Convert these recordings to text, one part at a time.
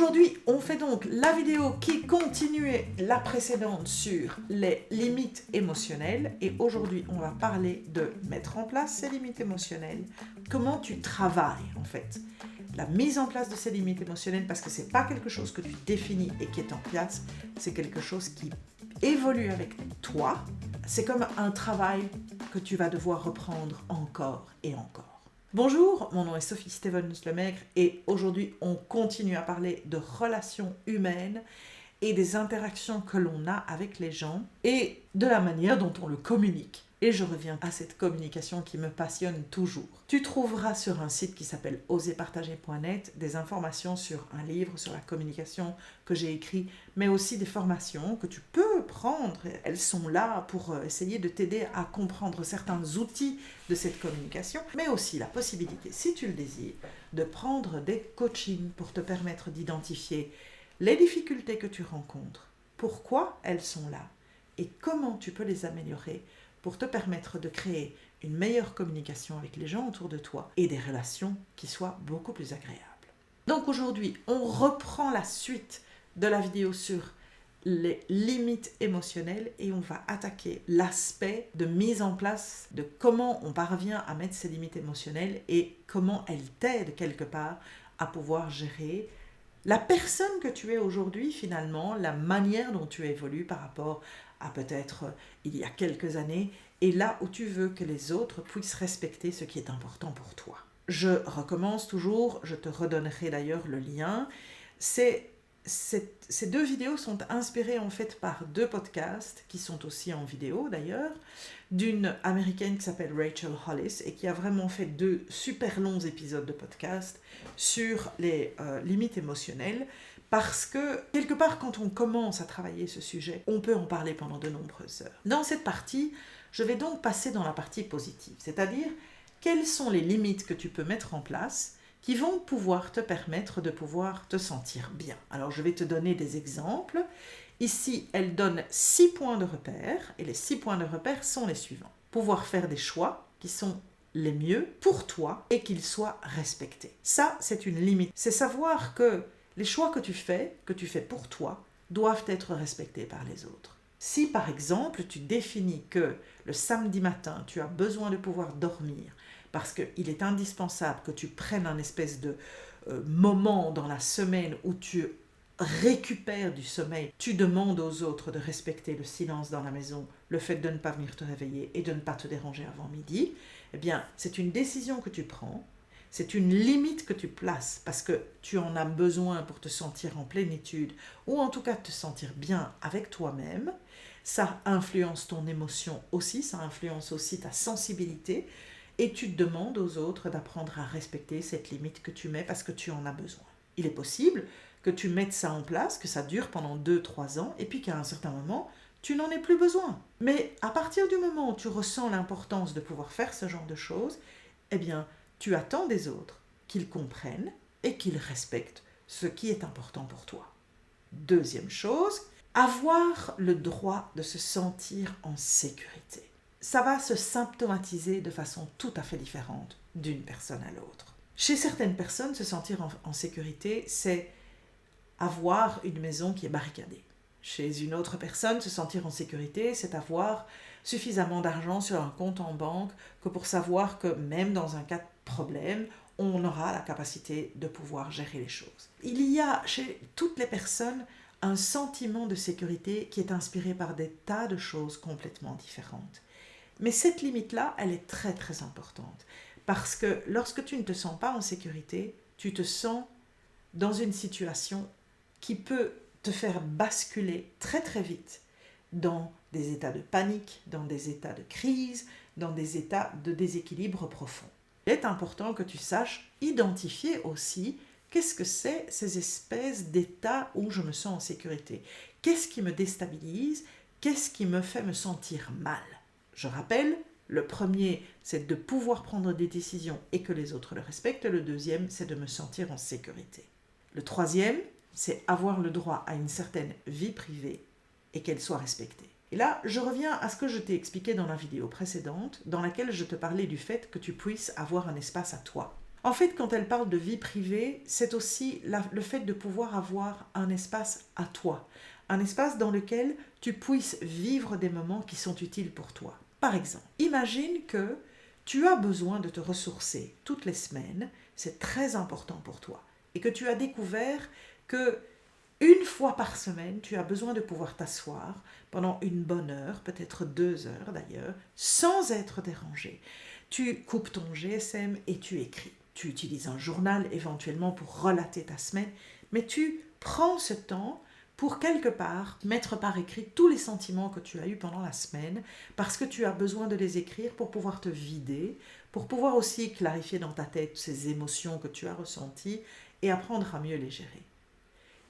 Aujourd'hui, on fait donc la vidéo qui continuait la précédente sur les limites émotionnelles. Et aujourd'hui, on va parler de mettre en place ces limites émotionnelles. Comment tu travailles en fait la mise en place de ces limites émotionnelles, parce que c'est pas quelque chose que tu définis et qui est en place, c'est quelque chose qui évolue avec toi. C'est comme un travail que tu vas devoir reprendre encore et encore. Bonjour, mon nom est Sophie Stevens-Lemaigre et aujourd'hui on continue à parler de relations humaines et des interactions que l'on a avec les gens et de la manière dont on le communique. Et je reviens à cette communication qui me passionne toujours. Tu trouveras sur un site qui s'appelle oserpartager.net des informations sur un livre sur la communication que j'ai écrit, mais aussi des formations que tu peux prendre. Elles sont là pour essayer de t'aider à comprendre certains outils de cette communication, mais aussi la possibilité, si tu le désires, de prendre des coachings pour te permettre d'identifier les difficultés que tu rencontres, pourquoi elles sont là et comment tu peux les améliorer pour te permettre de créer une meilleure communication avec les gens autour de toi et des relations qui soient beaucoup plus agréables. Donc aujourd'hui, on reprend la suite de la vidéo sur les limites émotionnelles et on va attaquer l'aspect de mise en place de comment on parvient à mettre ces limites émotionnelles et comment elles t'aident quelque part à pouvoir gérer la personne que tu es aujourd'hui, finalement, la manière dont tu évolues par rapport à peut-être il y a quelques années, et là où tu veux que les autres puissent respecter ce qui est important pour toi. Je recommence toujours, je te redonnerai d'ailleurs le lien. Ces deux vidéos sont inspirées en fait par deux podcasts, qui sont aussi en vidéo d'ailleurs, d'une américaine qui s'appelle Rachel Hollis et qui a vraiment fait 2 super longs épisodes de podcast sur les limites émotionnelles, parce que quelque part quand on commence à travailler ce sujet, on peut en parler pendant de nombreuses heures. Dans cette partie, je vais donc passer dans la partie positive, c'est-à-dire quelles sont les limites que tu peux mettre en place qui vont pouvoir te permettre de pouvoir te sentir bien. Alors je vais te donner des exemples. Ici, elle donne 6 points de repère, et les 6 points de repère sont les suivants. Pouvoir faire des choix qui sont les mieux pour toi et qu'ils soient respectés. Ça, c'est une limite. C'est savoir que les choix que tu fais pour toi, doivent être respectés par les autres. Si, par exemple, tu définis que le samedi matin, tu as besoin de pouvoir dormir, parce qu'il est indispensable que tu prennes un espèce de moment dans la semaine où tu récupères du sommeil, tu demandes aux autres de respecter le silence dans la maison, le fait de ne pas venir te réveiller et de ne pas te déranger avant midi, eh bien, c'est une décision que tu prends, c'est une limite que tu places parce que tu en as besoin pour te sentir en plénitude ou en tout cas te sentir bien avec toi-même. Ça influence ton émotion aussi, ça influence aussi ta sensibilité et tu demandes aux autres d'apprendre à respecter cette limite que tu mets parce que tu en as besoin. Il est possible que tu mettes ça en place, que ça dure pendant 2-3 ans et puis qu'à un certain moment, tu n'en aies plus besoin. Mais à partir du moment où tu ressens l'importance de pouvoir faire ce genre de choses, eh bien, tu attends des autres qu'ils comprennent et qu'ils respectent ce qui est important pour toi. Deuxième chose, avoir le droit de se sentir en sécurité. Ça va se symptomatiser de façon tout à fait différente d'une personne à l'autre. Chez certaines personnes, se sentir en sécurité, c'est avoir une maison qui est barricadée. Chez une autre personne, se sentir en sécurité, c'est avoir suffisamment d'argent sur un compte en banque que pour savoir que même dans un cas de problème, on aura la capacité de pouvoir gérer les choses. Il y a chez toutes les personnes un sentiment de sécurité qui est inspiré par des tas de choses complètement différentes. Mais cette limite-là, elle est très très importante. Parce que lorsque tu ne te sens pas en sécurité, tu te sens dans une situation qui peut te faire basculer très très vite dans des états de panique, dans des états de crise, dans des états de déséquilibre profond. Il est important que tu saches identifier aussi qu'est-ce que c'est ces espèces d'états où je me sens en sécurité. Qu'est-ce qui me déstabilise? Qu'est-ce qui me fait me sentir mal? Je rappelle, le premier, c'est de pouvoir prendre des décisions et que les autres le respectent. Le deuxième, c'est de me sentir en sécurité. Le troisième, c'est avoir le droit à une certaine vie privée et qu'elle soit respectée. Et là, je reviens à ce que je t'ai expliqué dans la vidéo précédente, dans laquelle je te parlais du fait que tu puisses avoir un espace à toi. En fait, quand elle parle de vie privée, c'est aussi le fait de pouvoir avoir un espace à toi, un espace dans lequel tu puisses vivre des moments qui sont utiles pour toi. Par exemple, imagine que tu as besoin de te ressourcer toutes les semaines, c'est très important pour toi, et que tu as découvert que une fois par semaine, tu as besoin de pouvoir t'asseoir pendant une bonne heure, peut-être 2 heures d'ailleurs, sans être dérangé. Tu coupes ton GSM et tu écris. Tu utilises un journal éventuellement pour relater ta semaine, mais tu prends ce temps pour quelque part mettre par écrit tous les sentiments que tu as eus pendant la semaine, parce que tu as besoin de les écrire pour pouvoir te vider, pour pouvoir aussi clarifier dans ta tête ces émotions que tu as ressenties et apprendre à mieux les gérer.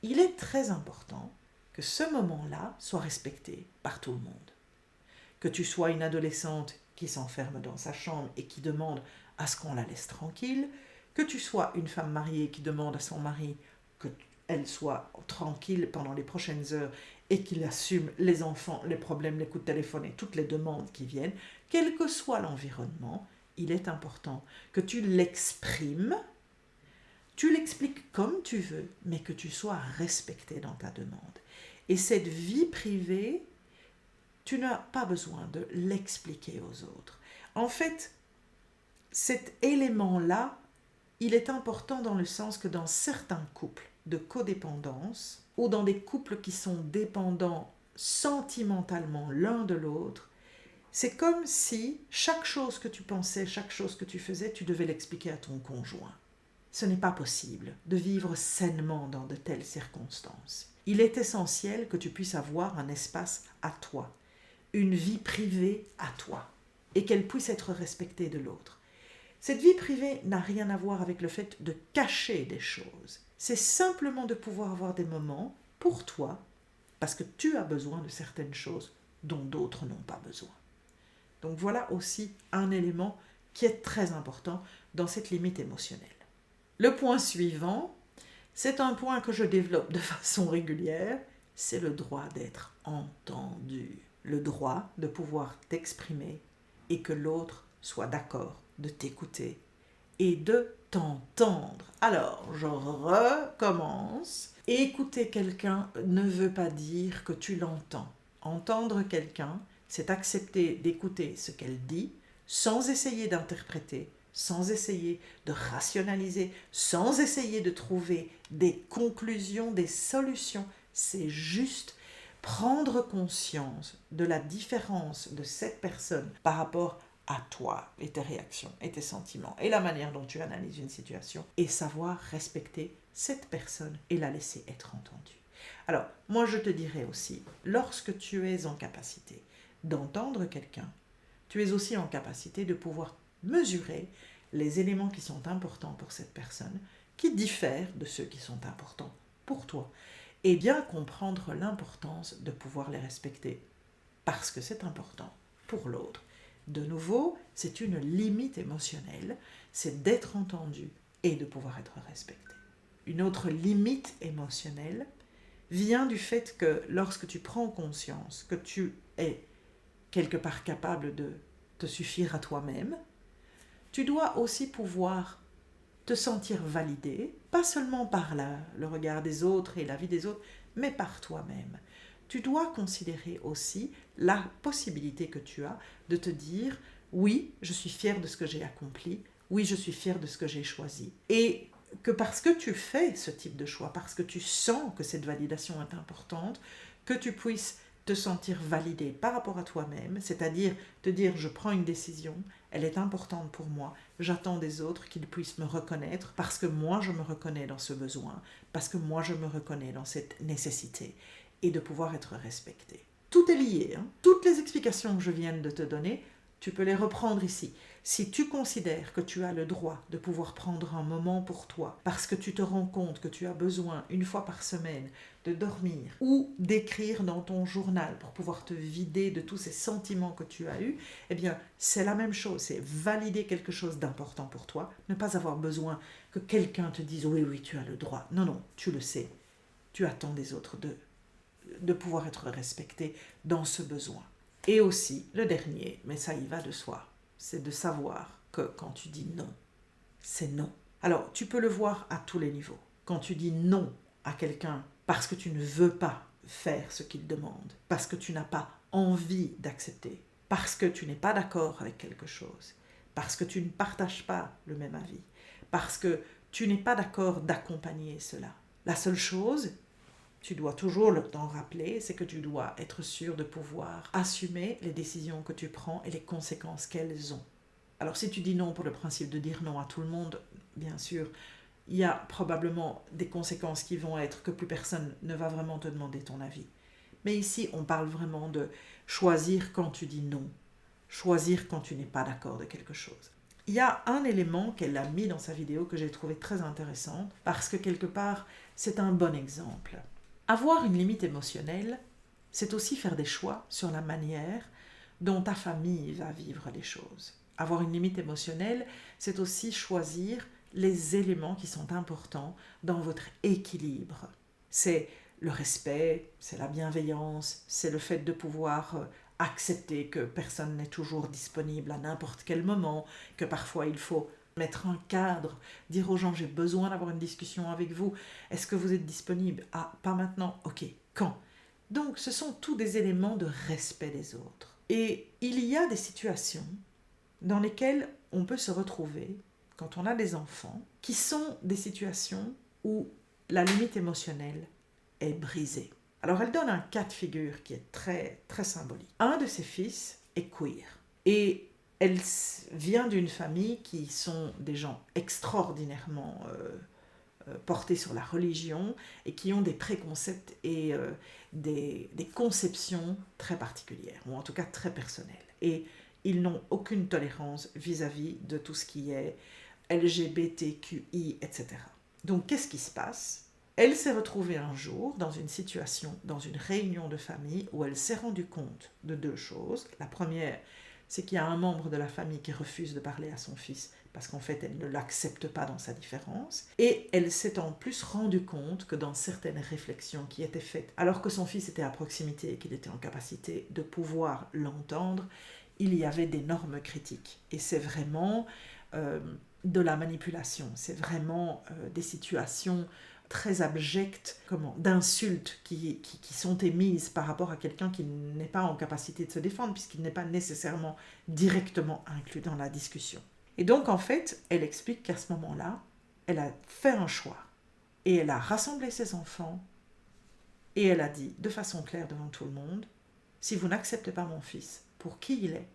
Il est très important que ce moment-là soit respecté par tout le monde. Que tu sois une adolescente qui s'enferme dans sa chambre et qui demande à ce qu'on la laisse tranquille, que tu sois une femme mariée qui demande à son mari qu'elle soit tranquille pendant les prochaines heures et qu'il assume les enfants, les problèmes, les coups de téléphone et toutes les demandes qui viennent, quel que soit l'environnement, il est important que tu l'exprimes. Tu l'expliques comme tu veux, mais que tu sois respecté dans ta demande. Et cette vie privée, tu n'as pas besoin de l'expliquer aux autres. En fait, cet élément-là, il est important dans le sens que dans certains couples de codépendance, ou dans des couples qui sont dépendants sentimentalement l'un de l'autre, c'est comme si chaque chose que tu pensais, chaque chose que tu faisais, tu devais l'expliquer à ton conjoint. Ce n'est pas possible de vivre sainement dans de telles circonstances. Il est essentiel que tu puisses avoir un espace à toi, une vie privée à toi, et qu'elle puisse être respectée de l'autre. Cette vie privée n'a rien à voir avec le fait de cacher des choses. C'est simplement de pouvoir avoir des moments pour toi, parce que tu as besoin de certaines choses dont d'autres n'ont pas besoin. Donc voilà aussi un élément qui est très important dans cette limite émotionnelle. Le point suivant, c'est un point que je développe de façon régulière, c'est le droit d'être entendu. Le droit de pouvoir t'exprimer et que l'autre soit d'accord de t'écouter et de t'entendre. Alors, je recommence. Écouter quelqu'un ne veut pas dire que tu l'entends. Entendre quelqu'un, c'est accepter d'écouter ce qu'elle dit sans essayer d'interpréter, sans essayer de rationaliser, sans essayer de trouver des conclusions, des solutions. C'est juste prendre conscience de la différence de cette personne par rapport à toi et tes réactions et tes sentiments et la manière dont tu analyses une situation et savoir respecter cette personne et la laisser être entendue. Alors, moi je te dirais aussi, lorsque tu es en capacité d'entendre quelqu'un, tu es aussi en capacité de pouvoir mesurer les éléments qui sont importants pour cette personne, qui diffèrent de ceux qui sont importants pour toi, et bien comprendre l'importance de pouvoir les respecter, parce que c'est important pour l'autre. De nouveau, c'est une limite émotionnelle, c'est d'être entendu et de pouvoir être respecté. Une autre limite émotionnelle vient du fait que lorsque tu prends conscience que tu es quelque part capable de te suffire à toi-même, tu dois aussi pouvoir te sentir validé, pas seulement par le regard des autres et la vie des autres, mais par toi-même. Tu dois considérer aussi la possibilité que tu as de te dire « oui, je suis fière de ce que j'ai accompli, oui, je suis fière de ce que j'ai choisi ». Et que parce que tu fais ce type de choix, parce que tu sens que cette validation est importante, que tu puisses te sentir validé par rapport à toi-même, c'est-à-dire te dire je prends une décision, elle est importante pour moi, j'attends des autres qu'ils puissent me reconnaître parce que moi je me reconnais dans ce besoin, parce que moi je me reconnais dans cette nécessité et de pouvoir être respecté. Tout est lié, hein. Toutes les explications que je viens de te donner, tu peux les reprendre ici. Si tu considères que tu as le droit de pouvoir prendre un moment pour toi, parce que tu te rends compte que tu as besoin, une fois par semaine, de dormir ou d'écrire dans ton journal pour pouvoir te vider de tous ces sentiments que tu as eus, eh bien, c'est la même chose, c'est valider quelque chose d'important pour toi, ne pas avoir besoin que quelqu'un te dise « oui, oui, tu as le droit ». Non, non, tu le sais, tu attends des autres de pouvoir être respecté dans ce besoin. Et aussi, le dernier, mais ça y va de soi, c'est de savoir que quand tu dis non, c'est non. Alors, tu peux le voir à tous les niveaux. Quand tu dis non à quelqu'un parce que tu ne veux pas faire ce qu'il demande, parce que tu n'as pas envie d'accepter, parce que tu n'es pas d'accord avec quelque chose, parce que tu ne partages pas le même avis, parce que tu n'es pas d'accord d'accompagner cela. La seule chose, tu dois toujours t'en rappeler, c'est que tu dois être sûr de pouvoir assumer les décisions que tu prends et les conséquences qu'elles ont. Alors si tu dis non pour le principe de dire non à tout le monde, bien sûr, il y a probablement des conséquences qui vont être que plus personne ne va vraiment te demander ton avis. Mais ici, on parle vraiment de choisir quand tu dis non, choisir quand tu n'es pas d'accord de quelque chose. Il y a un élément qu'elle a mis dans sa vidéo que j'ai trouvé très intéressant parce que quelque part, c'est un bon exemple. Avoir une limite émotionnelle, c'est aussi faire des choix sur la manière dont ta famille va vivre les choses. Avoir une limite émotionnelle, c'est aussi choisir les éléments qui sont importants dans votre équilibre. C'est le respect, c'est la bienveillance, c'est le fait de pouvoir accepter que personne n'est toujours disponible à n'importe quel moment, que parfois il faut mettre un cadre, dire aux gens j'ai besoin d'avoir une discussion avec vous, est-ce que vous êtes disponible? Ah, pas maintenant, ok, quand? Donc ce sont tous des éléments de respect des autres. Et il y a des situations dans lesquelles on peut se retrouver quand on a des enfants, qui sont des situations où la limite émotionnelle est brisée. Alors elle donne un cas de figure qui est très, très symbolique. Un de ses fils est queer et elle vient d'une famille qui sont des gens extraordinairement portés sur la religion et qui ont des préconcepts et des conceptions très particulières, ou en tout cas très personnelles. Et ils n'ont aucune tolérance vis-à-vis de tout ce qui est LGBTQI, etc. Donc qu'est-ce qui se passe? Elle s'est retrouvée un jour dans une situation, dans une réunion de famille, où elle s'est rendue compte de deux choses. La première, c'est qu'il y a un membre de la famille qui refuse de parler à son fils parce qu'en fait, elle ne l'accepte pas dans sa différence. Et elle s'est en plus rendue compte que dans certaines réflexions qui étaient faites, alors que son fils était à proximité et qu'il était en capacité de pouvoir l'entendre, il y avait d'énormes critiques. Et c'est vraiment de la manipulation, c'est vraiment des situations très abjectes, d'insultes qui sont émises par rapport à quelqu'un qui n'est pas en capacité de se défendre, puisqu'il n'est pas nécessairement directement inclus dans la discussion. Et donc, en fait, elle explique qu'à ce moment-là, elle a fait un choix. Et elle a rassemblé ses enfants, et elle a dit, de façon claire devant tout le monde, si vous n'acceptez pas mon fils pour qui il est,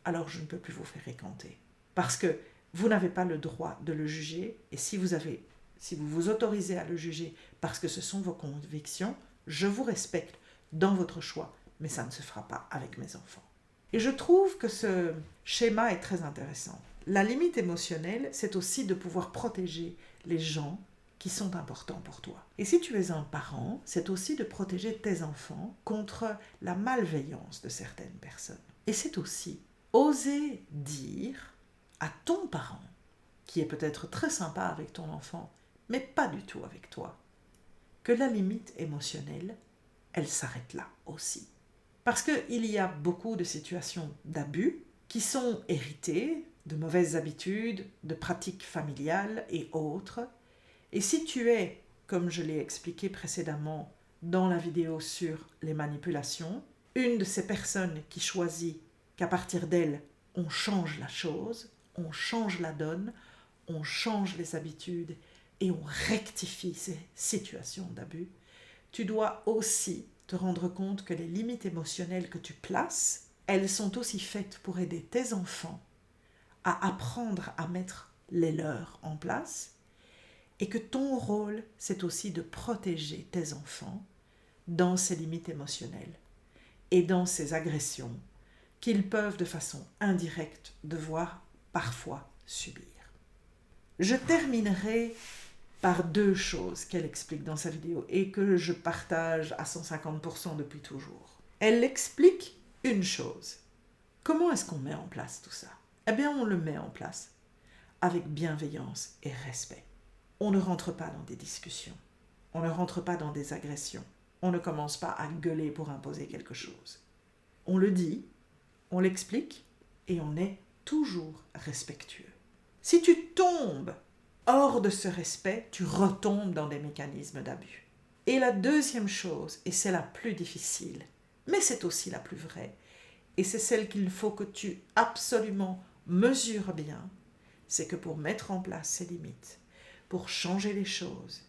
alors je ne peux plus vous faire fréquenter. Parce que vous n'avez pas le droit de le juger, et si vous vous autorisez à le juger parce que ce sont vos convictions, je vous respecte dans votre choix, mais ça ne se fera pas avec mes enfants. Et je trouve que ce schéma est très intéressant. La limite émotionnelle, c'est aussi de pouvoir protéger les gens qui sont importants pour toi. Et si tu es un parent, c'est aussi de protéger tes enfants contre la malveillance de certaines personnes. Et c'est aussi oser dire à ton parent, qui est peut-être très sympa avec ton enfant, mais pas du tout avec toi, que la limite émotionnelle, elle s'arrête là aussi. Parce qu'il y a beaucoup de situations d'abus qui sont héritées de mauvaises habitudes, de pratiques familiales et autres. Et si tu es, comme je l'ai expliqué précédemment dans la vidéo sur les manipulations, une de ces personnes qui choisit qu'à partir d'elle, on change la chose, on change la donne, on change les habitudes et on rectifie ces situations d'abus, tu dois aussi te rendre compte que les limites émotionnelles que tu places, elles sont aussi faites pour aider tes enfants à apprendre à mettre les leurs en place et que ton rôle, c'est aussi de protéger tes enfants dans ces limites émotionnelles et dans ces agressions qu'ils peuvent de façon indirecte devoir parfois subir. Je terminerai par deux choses qu'elle explique dans sa vidéo et que je partage à 150% depuis toujours. Elle explique une chose. Comment est-ce qu'on met en place tout ça? Eh bien, on le met en place avec bienveillance et respect. On ne rentre pas dans des discussions. On ne rentre pas dans des agressions. On ne commence pas à gueuler pour imposer quelque chose. On le dit, on l'explique et on est toujours respectueux. Si tu tombes hors de ce respect, tu retombes dans des mécanismes d'abus. Et la deuxième chose, et c'est la plus difficile, mais c'est aussi la plus vraie, et c'est celle qu'il faut que tu absolument mesures bien, c'est que pour mettre en place ces limites, pour changer les choses,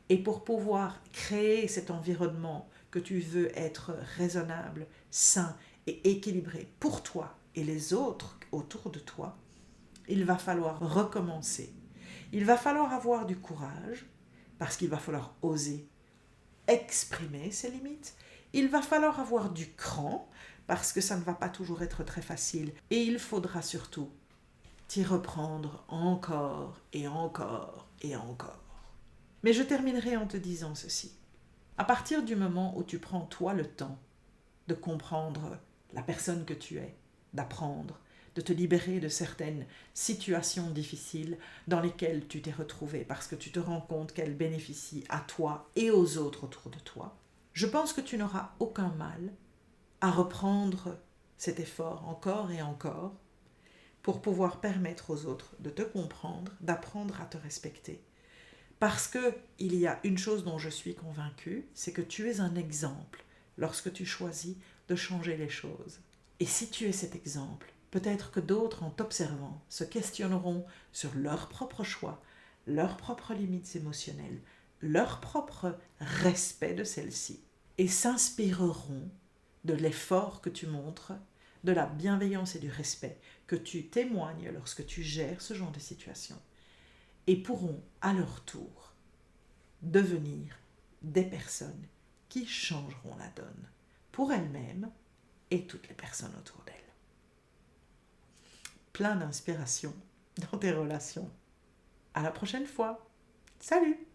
et pour pouvoir créer cet environnement que tu veux être raisonnable, sain et équilibré pour toi et les autres autour de toi, il va falloir recommencer. Il va falloir avoir du courage, parce qu'il va falloir oser exprimer ses limites. Il va falloir avoir du cran, parce que ça ne va pas toujours être très facile. Et il faudra surtout t'y reprendre encore et encore et encore. Mais je terminerai en te disant ceci. À partir du moment où tu prends toi le temps de comprendre la personne que tu es, d'apprendre, de te libérer de certaines situations difficiles dans lesquelles tu t'es retrouvé parce que tu te rends compte qu'elles bénéficient à toi et aux autres autour de toi, je pense que tu n'auras aucun mal à reprendre cet effort encore et encore pour pouvoir permettre aux autres de te comprendre, d'apprendre à te respecter. Parce qu'il y a une chose dont je suis convaincue, c'est que tu es un exemple lorsque tu choisis de changer les choses. Et si tu es cet exemple, peut-être que d'autres, en t'observant, se questionneront sur leurs propres choix, leurs propres limites émotionnelles, leur propre respect de celles-ci, et s'inspireront de l'effort que tu montres, de la bienveillance et du respect que tu témoignes lorsque tu gères ce genre de situation, et pourront à leur tour devenir des personnes qui changeront la donne pour elles-mêmes et toutes les personnes autour d'elles. Plein d'inspiration dans tes relations. À la prochaine fois. Salut!